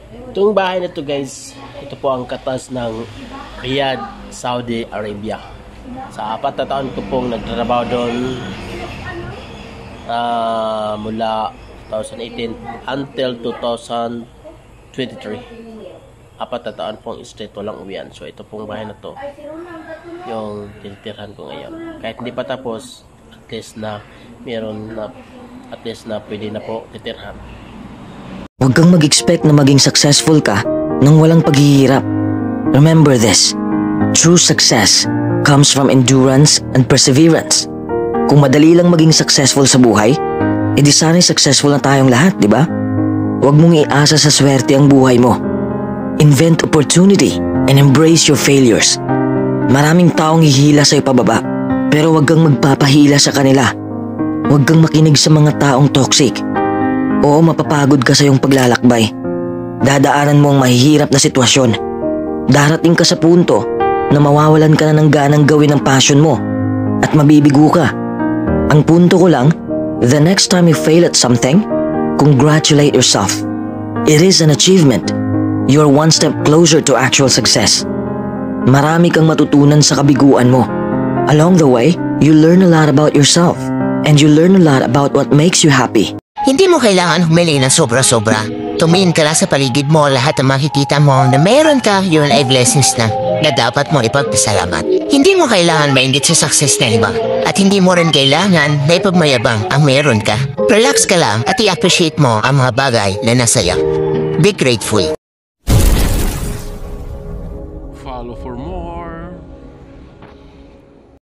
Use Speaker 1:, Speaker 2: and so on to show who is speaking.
Speaker 1: Itong bahay na to guys, ito po ang katas ng Riyadh, Saudi Arabia. Sa 4 na taon ko pong nagtrabaho doon mula 2018 until 2023. 4 na taon pong straight walang uwian. So ito pong bahay na to yung tinitirhan ko ngayon. Kahit hindi pa tapos, at least na meron na, at least na pwede na po titirhan.
Speaker 2: Huwag kang mag-expect na maging successful ka nang walang paghihirap. Remember this, true success comes from endurance and perseverance. Kung madali lang maging successful sa buhay, edi sana'y successful na tayong lahat, di ba? Huwag mong iasa sa swerte ang buhay mo. Invent opportunity and embrace your failures. Maraming taong hihila sa'yo pababa, pero huwag kang magpapahila sa kanila. Huwag kang makinig sa mga taong toxic. Oo, mapapagod ka sa iyong paglalakbay. Dadaanan mo ang mahihirap na sitwasyon. Darating ka sa punto na mawawalan ka na ng ganang gawin ang passion mo at mabibigo ka. Ang punto ko lang, the next time you fail at something, congratulate yourself. It is an achievement. You're one step closer to actual success. Marami kang matutunan sa kabiguan mo. Along the way, you learn a lot about yourself and you learn a lot about what makes you happy.
Speaker 3: Hindi mo kailangan humili ng sobra-sobra. Tumingin ka lang sa paligid mo, lahat ng makikita mo na meron ka, yun ay blessings na dapat mo ipagpasalamat. Hindi mo kailangan mainggit sa success na iba. At hindi mo rin kailangan na ipagmayabang ang meron ka. Relax ka lang at i-appreciate mo ang mga bagay na nasa'yo. Be grateful.